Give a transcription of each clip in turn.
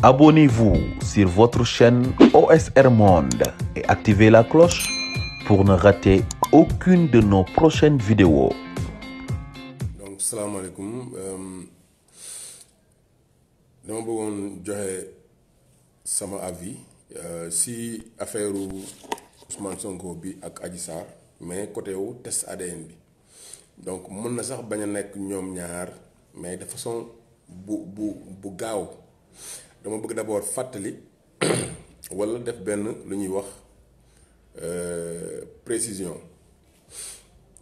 Abonnez-vous sur votre chaîne OSR Monde et activez la cloche pour ne rater aucune de nos prochaines vidéos. Donc salaamaaleykum dama bëggoon joxe sama avis si affaire Ousmane Sonko bi ak Adji Sarr mais côté wu test ADN bi donc mën na sax bañ a nekk ñoom ñaar mais de façon bu gaaw dama bëgg d'abord fàttali walla def benn lu ñuy wax précision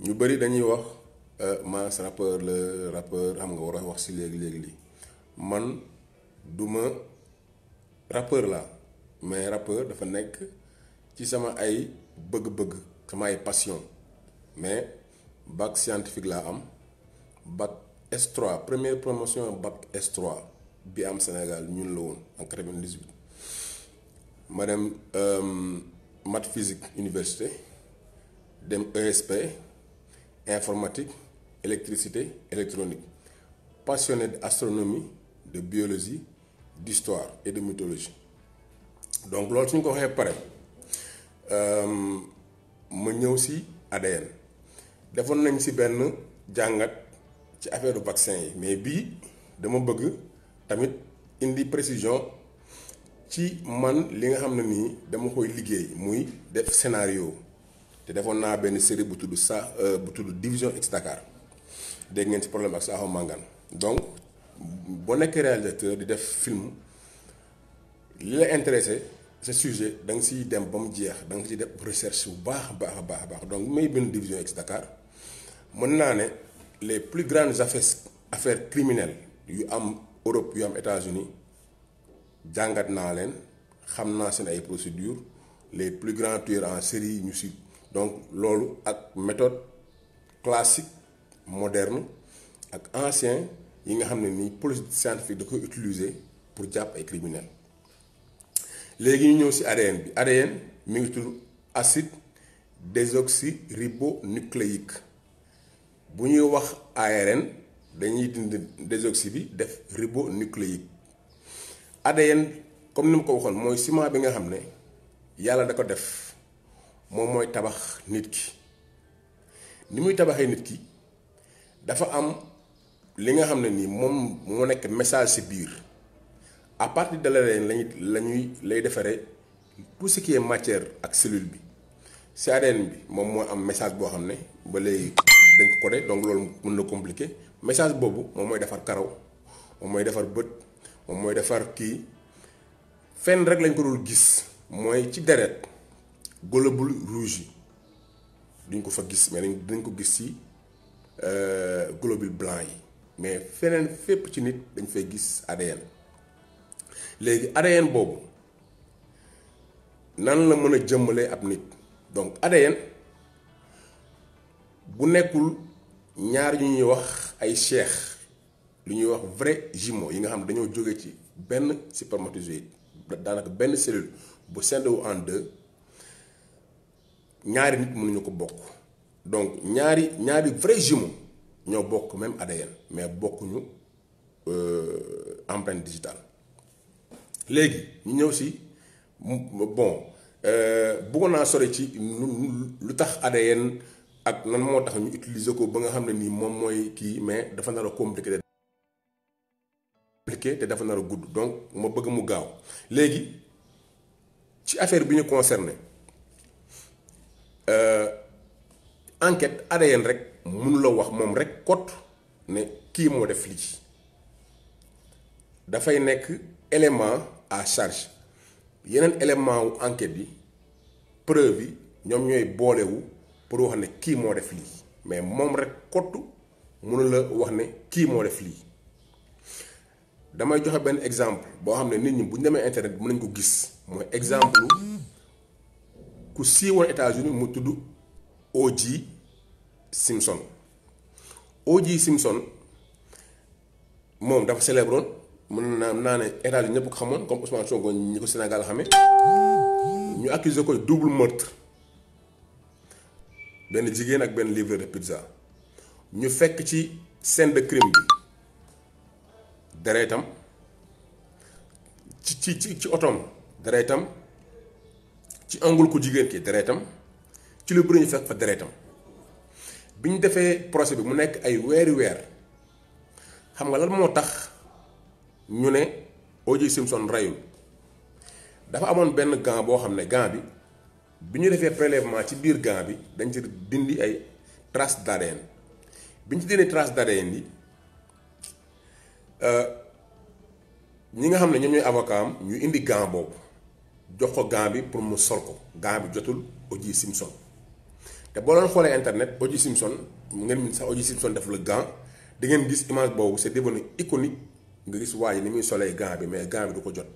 ñu bari dañuy wax Mass rappeur la rappeur xam nga war a wax ci léegi lii man duma rappeur la mais rappeur dafa nekk ci sama ay bëgg-bëgg sama ay passion mais bac scientifique laa am bac S3 première promotion bac S3 bi am Sénégal ñun la woon en 98 ma dem maths physique université dem ESP informatique électricité électronique passionné d'astronomie de biologie d'histoire et de mythologie donc loolu suñ ko waxee pare ma ñëw ci ADN defoon nañ ci benn jàngat ci affaire vaccin yi mais bii dama bëgg tamit indi précision ci man li nga xam ne nii dama koy liggéey muy def scénario te defoon naa benn série bu tudd Division X Dakar dégg ngeen ci problème ak Sakho Mangane donc boo nekkee réalisateur di def film li la intéressé ce sujet da nga siy dem ba mu jeex da nga ciy def recherche bu baax a baax donc may benn Division X Dakar mën naa ne les plus grandes affaires criminelles yu am Europe yu am États-Unis jàngat naa leen xam naa seen ay procédures les plus grands tueurs en série ñu si donc loolu ak méthode classique moderne ak ancien yi nga xam ne nii police scientifique da koy utiliser pour jàpp ay criminels léegi ñu ñëw ci ADN bi ADN mi ngi tudd acide désoxyribonucléique bu ñuy wax ARN dañuy dindi désoxy bi def ribonucléique ADN comme ni ma ko waxoon mooy ciment bi nga xam ne yàlla da ko def moom mooy tabax nit ki ni muy tabaxee nit ki dafa am li nga xam ne nii moom moo nekk message ci biir à partir de l'ADN lay defaree tout ce qui est matière ak cellule bi ci ADN bi moom moo am message boo xam ne ba léegi dañ ko codé donc loolu mën na compliqué message boobu moom mooy defar karaw moom mooy defar bët moom mooy defar kii fenn rek lañ ko dul gis mooy ci deret globules rouges yi duñ ko fa gis mais dañ ko gis ci globules blancs yi mais feneen fépp ci nit dañ fay gis ADN léegi ADN boobu nan la mën a jëmmalee ab nit donc ADN bu nekkul ñaar yu ñuy wax ay cheikh lu ñuy wax vrai jumeau yi nga xam ne dañoo jóge ci benn spermatozoïde daanaka benn cellule bu scindé wu en deux ñaari nit mënuñu ko bokk donc ñaari vrai jumeau ñoo bokk même ADN mais bokkuñu empreinte digitale léegi ñu ñëw ci bon bëggoon naa sore ci lu tax ADN ak nan moo tax ñu utiliser ko ba nga xam ne nii moom mooy kii mais dafa nar a compliqué te dafa nar a gudd donc ma bëgg mu gaaw léegi ci affaire bi ñu concerné enquête ADN rek mënu la wax moom rek kot ne kii moo def lii dafay nekk élément à charge yeneen élément wu enquête yi preuve yi ñoom ñooy boolewu pour wax ne kii moo def lii mais moom rek kottu mënu la wax ne kii moo def lii damay joxe benn exemple boo xam ne nit ñi bu ñu demee internet mën nañ ko gis mooy exemple ku siiwoon États-Unis mu tudd O.J. Simpson O.J. Simpson moom dafa célébroon mën naa ne États-Unis ñëpp ko xamoon comme Ousmane Sonko ñi ko Sénégal xamee ñu accusé ko double meurtre benn jigéen ak benn livreur de pizza ñu fekk ci scène de crime bi deretam ci ci otoom deretam, ci angul ku jigéen ki deretam, ci lu bëri ñu fekk fa deretam bi ñu defee procès bi mu nekk ay weeri weer xam nga lan moo tax ñu ne O.J. Simpson rayul dafa amoon benn gant boo xam ne gant bi ñu defee prélèvement ci biir gant bi dañ ci dindi ay traces d'ADN bi ñu ci dindi traces d'ADN yi ñi nga xam ne ñoom ñooy avocat am ñu indi gant boobu jox ko gant bi pour mu sol ko gant bi jotul O.J. Simpson te boo doon xoolee internet O.J. Simpson mu ngeen min sax O.J. Simpson def le gant di ngeen gis image boobu c'est devenu iconique nga gis waa ji ni muy solee gant bi mais gant bi du ko jot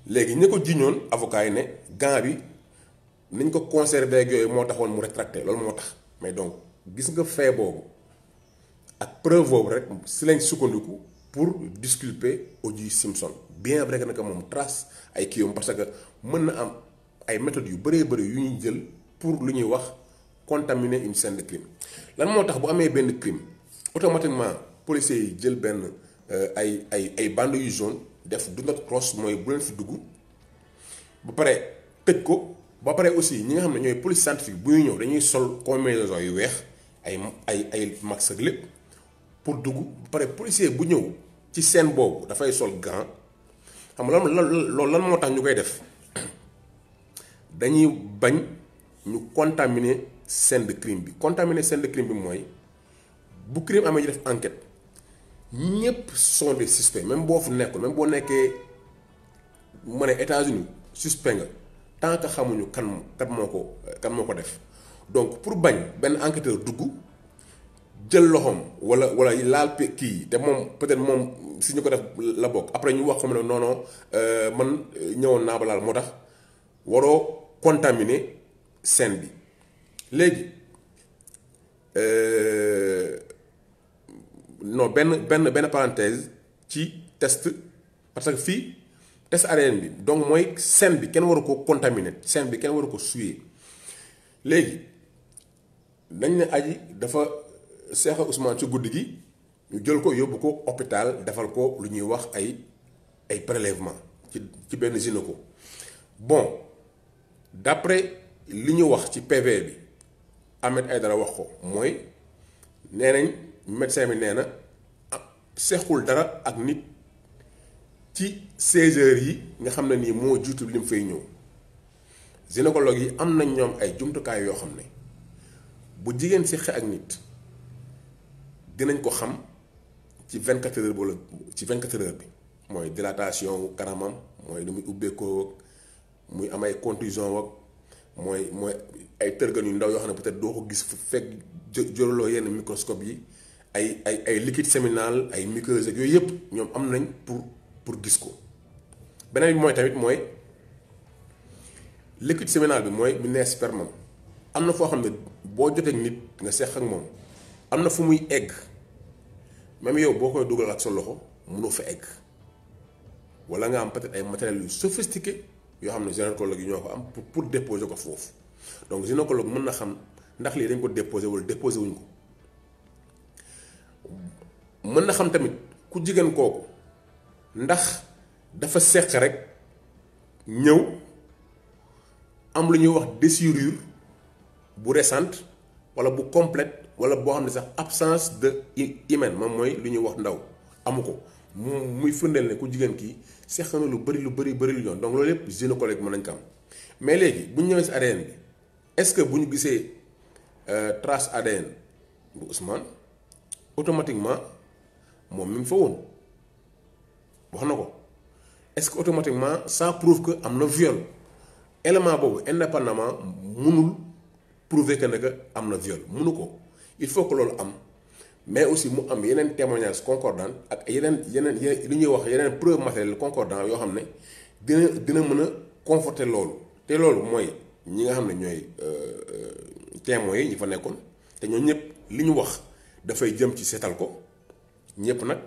léegi ñi ko jiñoon avocat yi ne gant bi niñ ko conservé ak yooyu moo taxoon mu rétracté loolu moo tax mais donc gis nga fait boobu ak preuve boobu rek si lañ sukkandiku pour disculper O.J. Simpson bien vrai que nag moom trace ay kiiwam parce que mën na am ay méthodes yu bëree bëri yu ñuy jël pour lu ñuy wax contaminer une scène de crime lan moo tax bu amee benn crime automatiquement policiers yi jël benn ay bandes yu jaune def do not cross mooy bu leen fi dugg ba pare tëj ko ba pare aussi ñi nga xam ne ñooy police scientifique bu ñuy ñëw dañuy sol combinaison yu weex ay max ak lépp pour dugg ba pare policier bu ñëw ci scène boobu dafay sol gant xam nga loolu lan moo tax ñu koy def dañuy bañ ñu contaminer scène de crime bi contaminer scène de crime bi mooy bu crime amee ñu def enquête ñëpp sont des suspects même boo fu nekkul même boo nekkee mu ne États-Unis suspect nga tant que xamuñu kan moo ko def donc pour bañ benn enquêteur dugg jël loxoom wala laal kii te moom peut-être moom si ñu ko def la bokk après ñu wax ko ne non man ñëwoon naa ba laal moo tax waroo contaminer scène bi léegi non benn parenthèse ci test parce que fii test ADN bi donc mooy scène bi kenn waru ko contaminer scène bi kenn waru ko souiller léegi dañ ne aji dafa seexa Ousmane ci guddi gi ñu jël ko yóbbu ko hôpital defal ko lu ñuy wax ay prélèvement ci benn gynéco bon d'après li ñu wax ci PV bi Ahmed Aïdara wax ko mooy nee nañ médecin bi nee na seexul dara ak nit ci 16 heures yi nga xam ne nii moo jiitu li mu fay ñëw gynécologue yi am nañ ñoom ay jumtukaay yoo xam ne bu jigéen si xe ak nit dinañ ko xam ci 24 heures wala ci 24 heures bi mooy dilatation kanamam mooy lu muy ubbeekoo muy am ay contusion ak mooy ay tërgan yu ndaw yoo xam ne peut-être doo ko gis fekk jëluloo yenn microscope yi ay liquide séminal ay muqueuse ak yooyu yëpp ñoom am nañ pour gis ko beneen bi mooy tamit mooy liquide séminal bi mooy bi nee sperme am na foo xam ne boo jotee nit nga seq ak moom am na fu muy egg même yow boo koy dugal ak sa loxo mënoo fa egg wala nga am peut-être ay matériels yu sophistiqué yoo xam ne gynécologue yi ñoo ko am pour déposer ko foofu donc gynécologue mën na xam ndax lii dañ ko déposer wala déposer wuñ ko mën na xam tamit ku jigéen kooku ndax dafa seq rek ñëw am lu ñuy wax déchirure bu récente wala bu complète wala boo xam ne sax absence de hymen moom mooy lu ñuy wax ndaw amu ko muy firndeel ne ku jigéen kii seq na lu bëri lu yoon donc loolu yëpp gynécologue mën nañ ko am mais léegi bu ñu ñëwee si ADN bi est-ce que bu ñu gisee trace ADN bu Ousmane automatiquement moom mi ngi fa woon wax na ko est-ce que automatiquement ça prouve que am na viol élément boobu indépendamment mënul prouver que ne que am na viol mënu ko il faut que loolu am mais aussi mu am yeneen témoignages concordants ak yeneen li ñuy wax yeneen preuve matérielle concordant yoo xam ne dina mën a conforter loolu te loolu mooy ñi nga xam ne ñooy témoins yi ñi fa nekkoon te ñoo ñëpp li ñu wax dafay jëm ci seetal ko ñëpp nag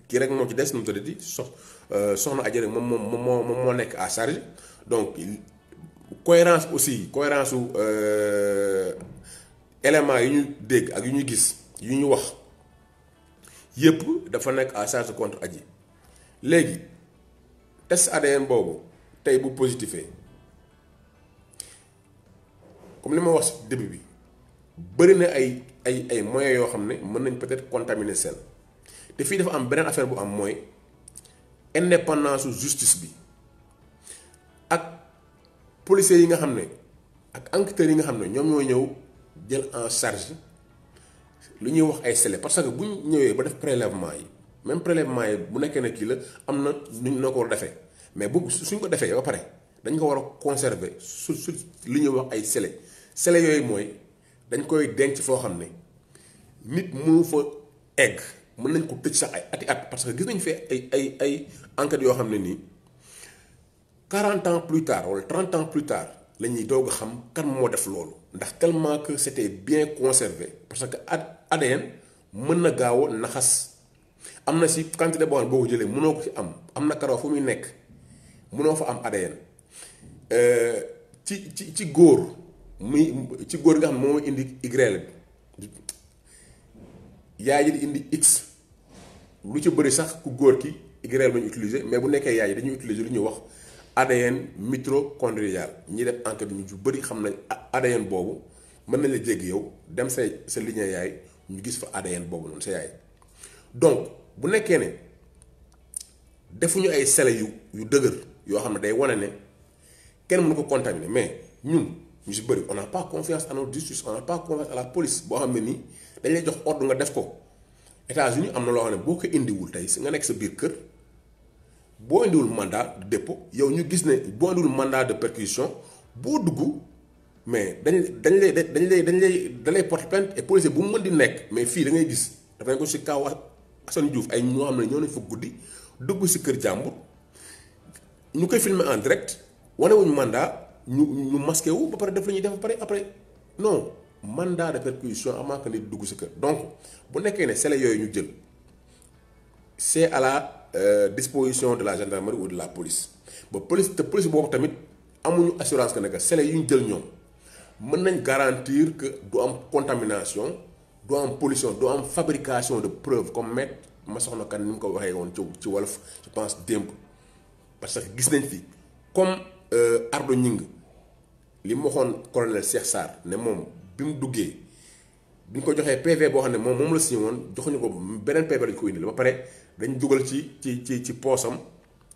kii rek moo ci des nu mu tuddati soxna Adji rek moom moo nekk à charge donc cohérence aussi cohérence su éléments yi ñu dégg ak yu ñu gis yu ñu wax yëpp dafa nekk à charge contre Adji léegi test ADN boobu tey bu positifee comme li ma wax ci début bi bëri na ay moyens yoo xam ne mën nañ peut-être contaminer sel te fii dafa am beneen affaire bu am mooy indépendance su justice bi ak policiers yi nga xam ne ak enquêteurs yi nga xam ne ñoom ñoo ñëw jël en charge lu ñuy wax ay scellés parce que bu ñu ñëwee ba def prélèvement yi même prélèvement yi bu nekkee ne kii la am na nu noo ko war a defee mais bu suñ ko defee ba pare dañ ko war a conserver su lu ñuy wax ay scellés yooyu mooy dañ koy denc foo xam ne nit mënu fa egg mën nañ ko tëj sax ay ati at parce que gis nañ fee ay enquêtes yoo xam ne nii 40 ans plus tard wala 30 ans plus tard la ñuy doog a xam kan moo def loolu ndax tellement que c'était bien conservé parce que ADN mën na gaaw a naxas am na si quantité boo xam ne boo ko jëlee mënoo ko ci am na karaw fu muy nekk mënoo fa am ADN ci góor muy ci góor nga xam ne moo indi Y yaay ji di indi X lu ci bëri sax ku góor ki Y lañu utiliser mais bu nekkee yaay yi dañuy utiliser lu ñuy wax ADN mitochondrial ñi def enquête ñu ju bëri xam nañ ADN boobu mën nañ la jéggi yow dem sa lignée yaay ñu gis fa ADN boobu noonu sa yaay donc bu nekkee ne defuñu ay scellés yu dëgër yoo xam ne day wane ne kenn mënu ko contaminer mais ñun ñu si bëri on n'a pas confiance à notre justice on n'a pas confiance à la police boo xam ne nii dañ lay jox ordre nga def ko États-Unis am na loo xam ne boo ko indiwul tey si nga nekk sa biir kër boo indiwul mandat de dépôt yow ñu gis ne boo indiwul mandat de perquisition boo dugg mais dañ lay porter plainte et policier bu mu mën di nekk mais fii da ngay gis dafa nañ ko si kaw Assane Diouf ay ñoo xam ne ñoo nañ fa guddi dugg si kër jàmbur ñu koy filmer en direct wane wuñ mandat ñu masqué wu ba pare def la ñuy def ba pare après non mandat de perquisition avant que nit dugg si kër donc bu nekkee ne scellés yooyu ñu jël c'est à la disposition de la gendarmerie ou de la police ba police boobu tamit amuñu assurance que ne que scellés yu ñu jël ñoom mën nañ garantir que du am contamination du am pollution du am fabrication de preuve comme maître ma soxna kan ni mu ko waxee woon ci wolof je pense démb parce que gis nañ fi comme Ardo Ñing li mu waxoon colonel Cheikh Sarr ne moom bi mu duggee bi ñu ko joxee PV boo xam ne moom la signé woon joxuñu ko beneen PV lañu ko indil ba pare dañ dugal ci poosam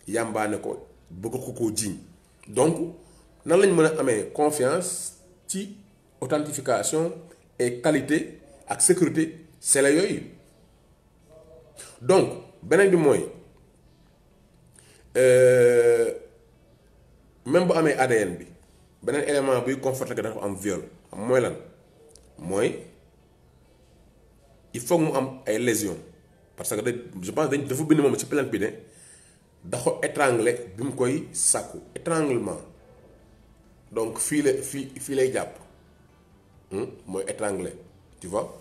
yàmbaane ko bëgg ko koo jiiñ donc nan lañ mën a amee confiance ci authentification et qualité ak sécurité scellés yooyu donc beneen bi mooy même bu amee ADN bi beneen élément buy conforter que dafa am viol xam mooy lan mooy il faut mu am ay lésions parce que je pense dafa bind moom ci plainte bi ne dafa étranglé bi mu koy sàkku étranglement donc fii lay jàpp mooy étranglé tu vois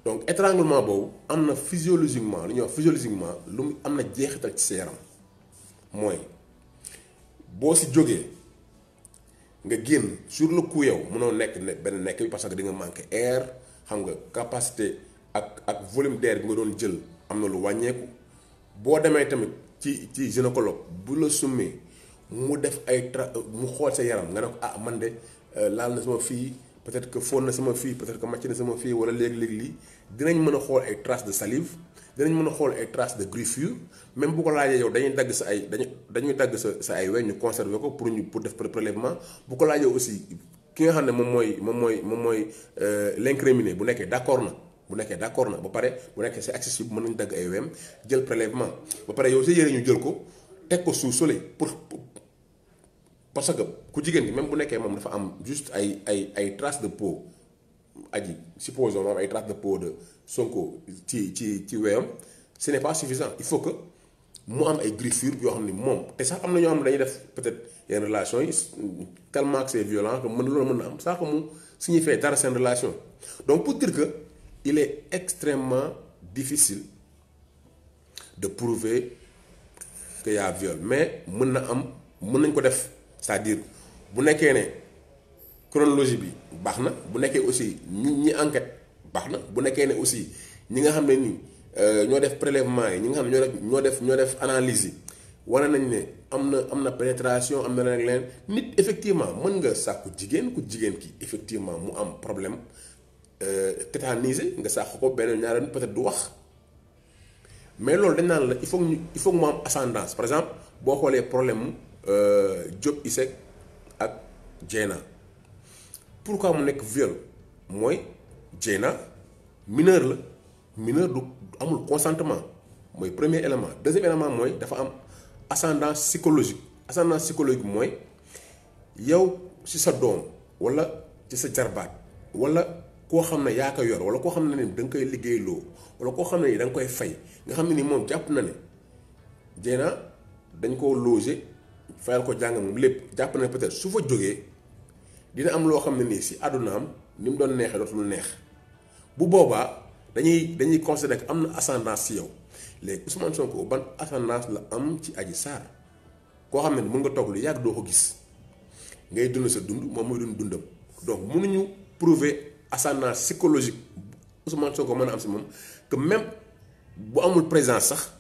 donc étranglement boobu am na physiologiquement lu ñuy wax physiologiquement lu am na jeexital ci sa yaram mooy boo si jógee nga génn sur le coup yow mënoo nekk benn nekk bi parce que di nga manqué air xam nga capacité ak volume d'air bi nga doon jël am na lu wàññeeku boo demee tamit ci gynécologue bu la summee mu def mu xool sa yaram nga ne ko man de laal na sama fii peut-être que fóon na sama fii peut-être que màcc na sama fii wala léegi-léegi lii dinañ mën a xool ay traces de salive dinañ mën a xool ay traces de griffure même bu ko laajee yow dañuy dagg dañuy dagg sa ay weñ ñu conserver ko pour def prélèvement bu ko laajee aussi ki nga xam ne moom mooy l'incriminé bu nekkee d'accord na ba pare bu nekkee c'est accessible mën nañu dagg ay weem jël prélèvement ba pare yow sa yére ñu jël ko teg ko sous soleil parce que ku jigéen gi même bu nekkee moom dafa am juste ay traces de peau aji supposons moom ay traces de peau de Sonko ci weyam ce n'est pas suffisant il faut que mu am ay griffures yoo xam ni moom te sax am na ñoo xam ne dañuy def peut-être yenn relation yi tellement que c'est violent que loolu mën na am sax que mu signifie dara seen relation donc pour dire que il est extrêmement difficile de prouver qu'il y a viol mais mën nañ ko def c'est-à-dire bu nekkee ne chronologie bi baax na bu nekkee aussi ñi enquête baax na bu nekkee ne aussi ñi nga xam ne ni ñoo def prélèvement yi ñi nga xam ne ñoo def analyse yi wane nañ ne am na pénétration am na leen nit effectivement mën nga sàkku jigéen ku jigéen ki effectivement mu am problème tétanisé nga sàkku ko benn ñaareel peut-être du wax mais loolu dañ naan la il faut que mu am ascendance par exemple boo xoolee problème mu Diop Iseg ak Dieyna pourquoi mu nekk viol mooy Dieyna mineur du amul consentement mooy premier élément deuxième élément mooy dafa am ascendance psychologique mooy yow ci sa doom walla ci sa jarbaat walla koo xam ne yaa ko yor walla koo xam ne ni da nga koy liggéeyloo walla koo xam ne ni da nga koy fay nga xam ne ni moom jàpp na ne Dieyna dañ koo loger fayal ko jàng moom lépp jàpp na ne peut-être su fa jógee dina am loo xam ne nii ci àddunaam ni mu doon neexee dootul neex bu boobaa dañuy considérer que am na ascendance ci yow léegi Ousmane Sonko ban ascendance la am ci Adji Sarr koo xam ne mën nga toog lu yàgg doo ko gis ngay dund sa dund moom mooy dundam donc mënuñu prouver ascendance psychologique Ousmane Sonko mën a am ci moom que même bu amul présence sax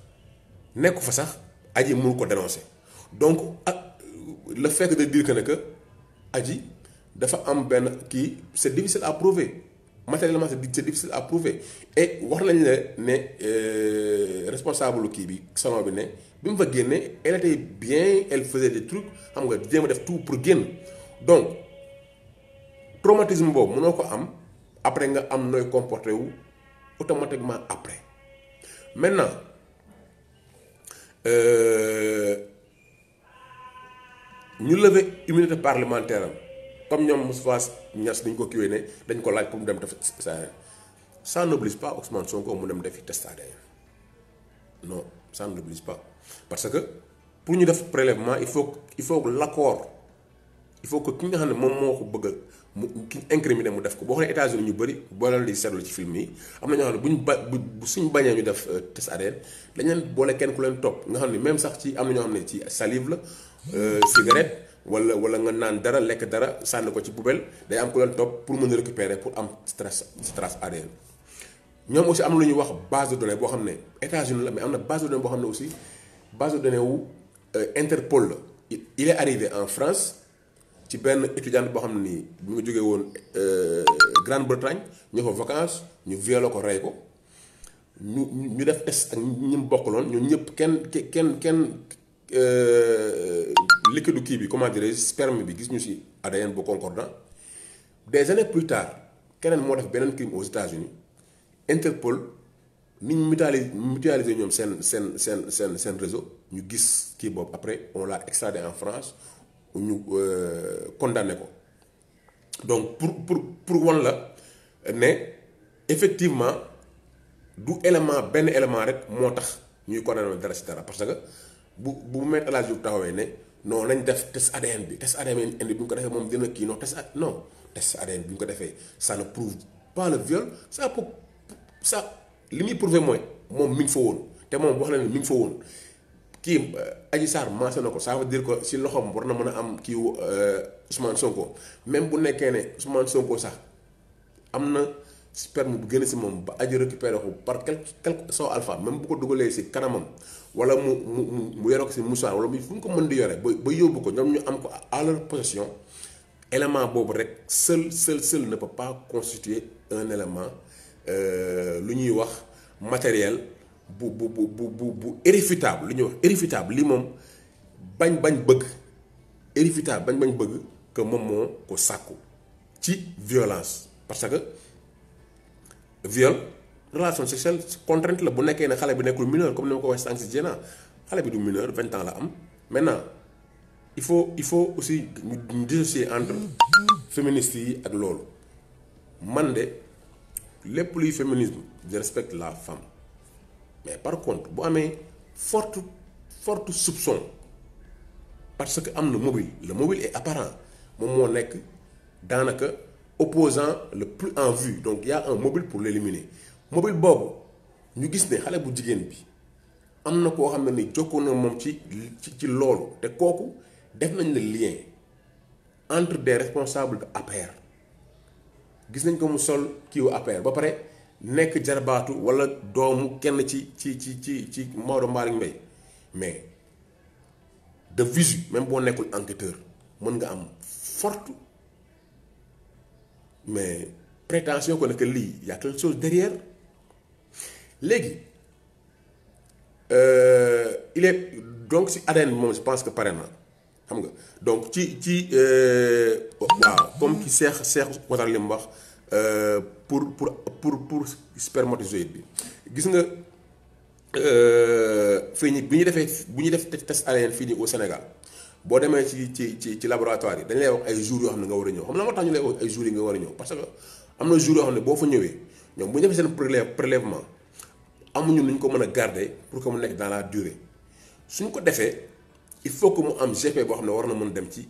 nekku fa sax Adji mënu ko dénoncer donc ak le fait de dire que Adji dafa am benn kii c'est difficile à prouver matériellement c'est difficile à prouver et wax nañ la ne responsable kii bi salon bi ne bi mu fa génnee elle était bien elle faisait des trucs xam nga jéem a def tout pour génn donc traumatisme boobu mënoo ko am après nga am nooy comporté wu automatiquement après maintenant ñu lever immunité parlementaire am comme ñoom Moustapha Niasse dañ ko kiiwee ne dañ ko laaj pour mu dem def ça n'oblige pas Ousmane Sonko mu dem defi test ADN non ça n'oblige pas parce que pour ñu def prélèvement il faut que l'accord il faut que ki nga xam ne moom moo ko bëgg mu ki incriminé mu def ko boo xoolee États-Unis ñu bëri boo leen di seetlu ci film yi am na ñoo xam ne bu suñ bañee ñu def test ADN dañ leen boole kenn ku leen topp nga xam ne même sax ci am na ñoo xam ne ci salive la cigarette wala nga naan dara lekk dara sànni ko ci poubelle day am ku leen topp pour mën a récupérer pour am trace ADN ñoom aussi am na lu ñuy wax base de données boo xam ne États-Unis la mais am na base de données boo xam ne aussi base de données wu Interpol la il est arrivé en France ci benn étudiante boo xam ne nii bi nga jógee woon Grande-Bretagne ñu fa vacances ñu violé ko rey ko ñu def test ak ñi mu bokkaloon ñun ñëpp kenn liquide kii bi comment dirais-je sperme bi gis ñu ci ADN bu concordant des années plus tard keneen moo def beneen crime aux États-Unis Interpol ni ñu mutualiser ñoom seen réseau ñu gis kii boobu après on l'a extradé en France ñu condamné ko donc pour wan la ne effectivement du benn élément rek moo tax ñuy condamné dara ci dara parce que bu mettre à la jour taxawee ne non nañ def test ADN bi indi bu ñu ko defee moom dina kii non test ADN bi ñu ko defee ça ne prouve pas le viol ça li muy prouver mooy moom mi ngi fa woon te moom wax na ne mi ngi fa woon kii Adji Sarr mentionné na ko ça veut dire que si loxoom war na mën a am kii Ousmane Sonko même bu nekkee ne Ousmane Sonko sax am na sperme bu gën a si moom ba Adji récupéré ko par quelque soo alpha même bu ko dugalee si kanamam wala mu yore ko si mouchoir wala fu mu ko mën di yore ba yóbbu ko ñoom ñu am ko à leur possession élément boobu rek seul ne peut pas constituer un élément lu ñuy wax matériel bu irréfutable lu ñuy wax irréfutable li moom bañ bëgg irréfutable bañ bëgg que moom moo ko sàkku ci violence parce que viol relation sexuelle contrainte la bu nekkee ne xale bi nekkul mineur comme ni ma ko waxee sànq si Dieyna xale bi du mineur 20 ans la am maintenant il faut aussi ñu dissocier entre féministes yi ak loolu man de lépp luy féminisme je respecte la femme mais par contre bu amee forte soupçon parce que am na mobile le mobile est apparent moom moo nekk daanaka opposant le plus en vue donc il y a un mobile pour l'éliminer mobile boobu ñu gis ne xale bu jigéen bi am na koo xam ne ni jokkoo na moom ci loolu te kooku def nañ le lien entre des responsables de APR gis nañ ko mu sol kiiwu APR ba pare nekk jarbaatu wala doomu kenn ci Maodo Malick Mbaye mais de visu même boo nekkul enquêteur mën nga am forte mais prétention ko ne que lii y a quelque chose derrière léegi il est donc si ADN bi moom je pense que pare na xam nga donc ci waaw comme ki seex watal li mu wax pour spermatozoïde bi gis nga fii ñi bu ñu def test ADN fii nii au Sénégal boo demee ci laboratoire yi dañ lay wax ay jours yoo xam ne nga war a ñëw xam nga moo tax ñu lay wax ay jours yi nga war a ñëw parce que am na jours yoo xam ne boo fa ñëwee ñoom bu ñu defee seen prélèvement amuñu nu ñu ko mën a garder pour que mu nekk dans la durée suñ ko defee il faut que mu am GP boo xam ne war na mën dem ci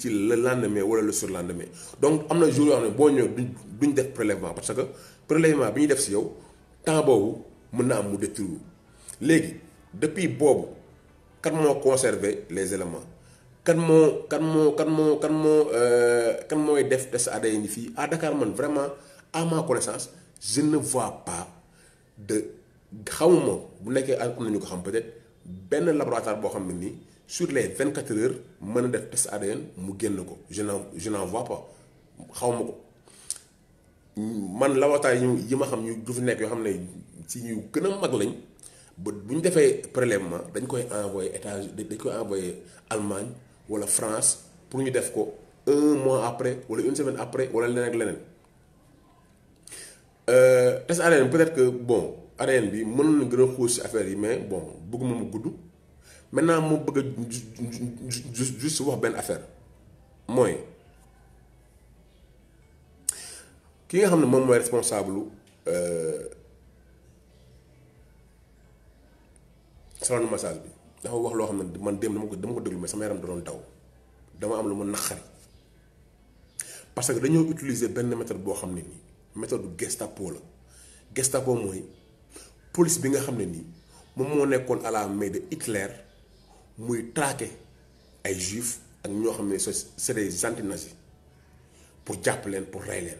le lendemain wala le surlendemain donc am na jours yoo xam ne boo ñëwee duñ def prélèvement parce que prélèvement bi ñuy def si yow temps boobu mën na am mu détruire léegi depuis boobu kan moo conserver les éléments kan mooy def test ADN fii à Dakar man vraiment à ma connaissance je ne vois pas de xamuma bu nekkee am nañu ko xam peut-être benn laboratoire boo xam ne nii sur les 24 heures mën a def test ADN mu génn ko je n'en vois pas xawma ko man laboratoire yi ma xam ñu du fi nekk yoo xam ne ci ñu gën a mag lañ ba bu ñu defee prélèvement dañ koy envoyé États-Unis dañ koy envoyé Allemagne wala France pour ñu def ko 1 mois après wala 1 semaine après wala leneen ak leneen test ADN peut-être que bon ADN bi mënoon na gën a xuus ci affaire yi mais bon bëgguma mu gudd maintenant mu bëgg a juste wax benn affaire mooy ki nga xam ne moom mooy responsable salon de massage bi dafa wax loo xam ne man démb dama ko déglu mais sama yaram da doon daw dama am lu ma naqari parce que dañoo utiliser benn méthode boo xam ne nii méthode Gestapo la Gestapo mooy police bi nga xam ne nii moom moo nekkoon à la main de Hitler muy traquer ay juifs ak ñoo xam ne c'est des anti-nazis pour jàpp leen pour rey leen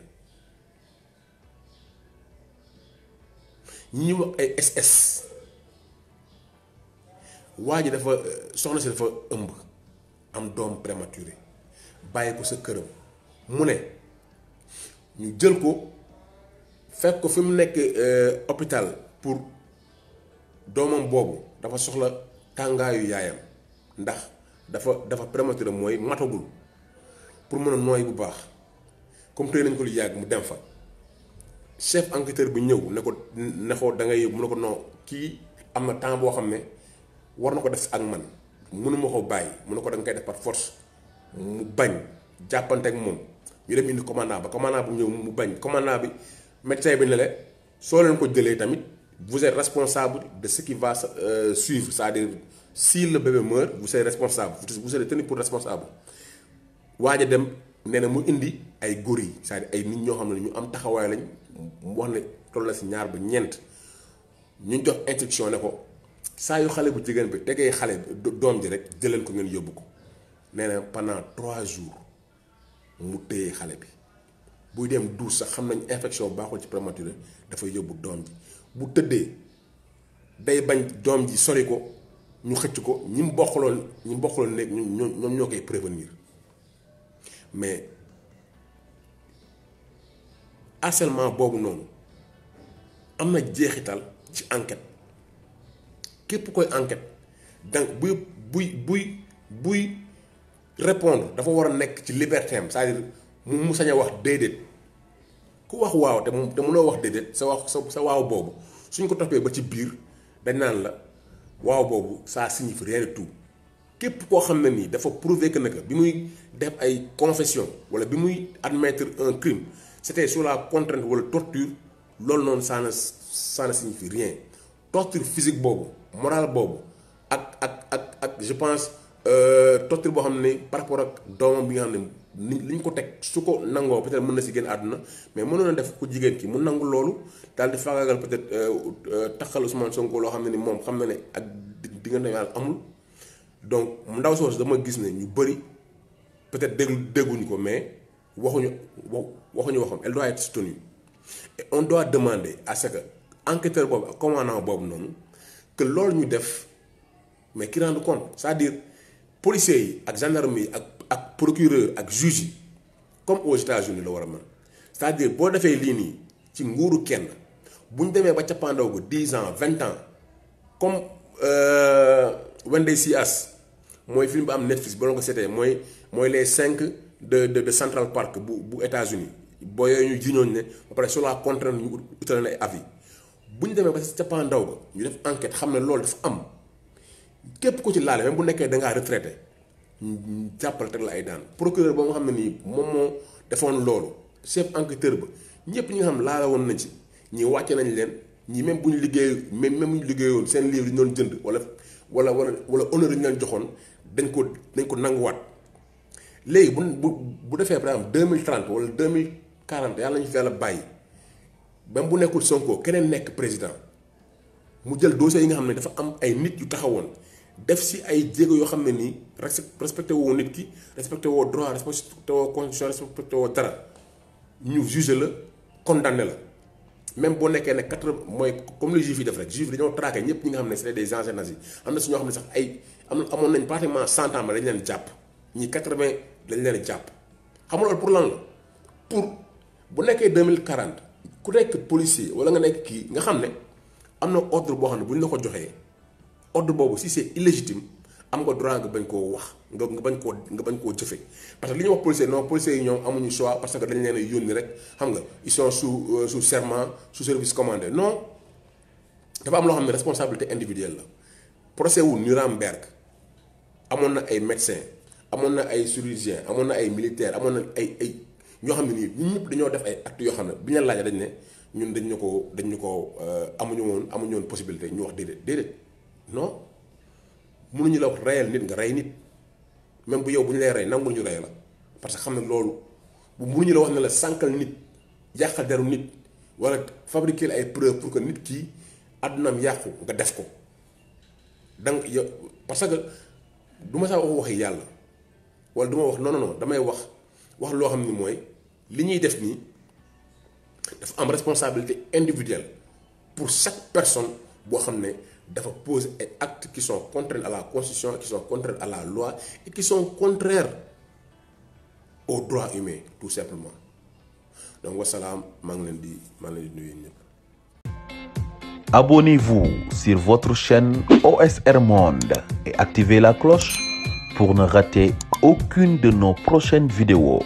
ñi ñuy wax ay SS waa ji dafa soxna si dafa ëmb am doom prématuré bàyyi ko sa këram mu ne ñu jël ko fekk ko fi mu nekk hôpital pour doomam boobu dafa soxla tàngaayu yaayam ndax dafa prématuré mooy matagul pour mën a nooy bu baax comme tey nañ ko lu yàgg mu dem fa chef enquêteur bi ñëw ne ko da ngay yóbbu mu ne ko non kii am na temps boo xam ne war na ko def ak man mënuma ko bàyyi mu ne ko da nga koy def par force mu bañ jàppante ak moom ñu dem indi commandant bu ñëw mu bañ commandant bi médecin bi ne la soo leen ko jëlee tamit vous êtes responsable de ce qui va suivre c'est-à-dire si le bébé meurt vous êtes responsable vous êtes tenu pour responsable waaj a dem nee na mu indi ay góor yi c'est-à-dire ay nit ñoo xam ne ñu am taxawaay lañ mu wax ne toll na si ñaar ba ñeent ñu jox instruction ne ko saa yu xale bu jigéen bi tegee xale doom ji rek jëleen ko ngeen yóbbu ko nee na pendant 3 jours mu téye xale bi buy dem douche sax xam nañ infection baaxul ci prématuré dafay yóbbu doom ji bu tëddee day bañ doom ji sori ko ñu xëcc ko ñi mu bokkaloon nekk ñoom ñoo koy prévenir mais harcèlement boobu noonu am na jeexital ci enquête képp koy enquête donc buy répondre dafa war a nekk ci liberté am c'est-à-dire mu sañ a wax déedéet ku wax waaw te mënoo wax déedéet sa waaw boobu suñ ko toppee ba ci biir dañ naan la waaw boobu ça signifie rien du tout képp koo xam ne nii dafa prouver que naka bi muy def ay confession wala bi muy admettre un crime c'était sous la contrainte wala torture loolu noonu ça ne signifie rien torture physique boobu morale boobu ak je pense torture boo xam ne par rapport ak doomam bi nga xam ne li ñu ko teg su ko nangoo peut-être mën na si génn àdduna mais mënoon na def ku jigéen ki mu nangu loolu daal di faagaagal peut-être taxal Ousmane Sonko loo xam ne ni moom xam na ne ak diggante yàlla amul donc ndaw soos dama gis ne ñu bëri peut-être dégguñu ko mais waxuñu waxam elle doit être soutenue et on doit demander à ce que enquêteur boobu ak commandant boobu noonu que loolu ñu def mais qui rendent compte c'est-à-dire policiers yi ak gendarmerie yi ak procureur ak juge yi comme aux États-Unis la war a mën c'est-à-dire boo defee lii nii ci nguuru kenn bu ñu demee ba cappaandaw ko 10 ans 20 ans comme When They See Us mooy film bu am Netflix ba ko seetee mooy les 5 de Central Park bu États-Unis boo yooyu ñu jiñooñ ne ba pare sur la contrainte ñu utal na ay avis bu ñu demee ba cappaandaw ba ñu def enquête xam ne loolu dafa am képp ku ci laale même bu nekkee da ngaa retraité jàppal teg la ay daan procureur ba nga xam ne nii moom moo defoon loolu chef enquêteur ba ñëpp ñi nga xam laala woon nañ ci ñi wàcce nañ leen ñi même bu ñu liggéey même bu ñu liggéeyoon seen livre yi ñu doon jënd wala honneur yi ñu leen joxoon dañ ko nanguwaat léegi bu defee par exemple 2030 wala 2040 yàlla nañu fi yàlla bàyyi même bu nekkul Sonko keneen nekk président mu jël dossier yi nga xam ne dafa am ay nit yu taxawoon def si ay jéego yoo xam ne nii respecté woo nit ki respecté woo droit respecté woo constitution respecté woo dara ñu jugé la condamné la même boo nekkee ne 80 mooy comme les juifs yi def rek juifs dañoo traqué ñëpp ñi nga xam ne c'est des anciens nazis am na si ñoo xam ne sax amoon nañ pratiquement 100 ans dañ leen jàpp ñi 80 dañ leen jàpp xam nga loolu pour lan la pour bu nekkee 2040 ku nekk policier wala nga nekk kii nga xam ne am na ordre boo xam ne bu ñu la ko joxee ordre boobu si c'est illégitime am nga droit nga bañ koo wax nga bañ koo jëfe parce que li ñuy wax policier non policiers yi ñoom amuñu choix parce que dañ leen a yónni rek xam nga ils sont sous serment sous service commandé non dafa am loo xam ne responsabilité individuelle la procès wu Nuremberg amoon na ay médecins amoon na ay chirurgiens amoon na ay militaires amoon na ay ñoo xam ne nii ñun ñëpp dañoo def ay actes yoo xam ne bi ñu laajee dañ ne ñun dañ ñu ko amuñu woon possibilité ñu wax déedéet non mënuñu la wax reyal nit nga rey nit même bu yow bu ñu lay rey nangu ñu rey la parce que xam ne loolu bu mënuñu la wax ne la sànkal nit yàqal deru nit wala fabriquer ay preuves pour que nit kii àddunaam yàqu nga def ko donc yow parce que du ma saa waxi yàlla wala du ma wax non damay wax loo xam ni mooy li ñuy def nii dafa am responsabilité individuelle pour chaque personne boo xam ne dafa poser ay actes qui sont contraires à la constitution qui sont contraires à la loi et qui sont contraires aux droits humains tout simplement donc wasalaam maa ngi leen di nuyu ñëpp. Abonnez-vous sur votre chaîne OSR Monde et activez la cloche pour ne rater aucune de nos prochaines vidéos.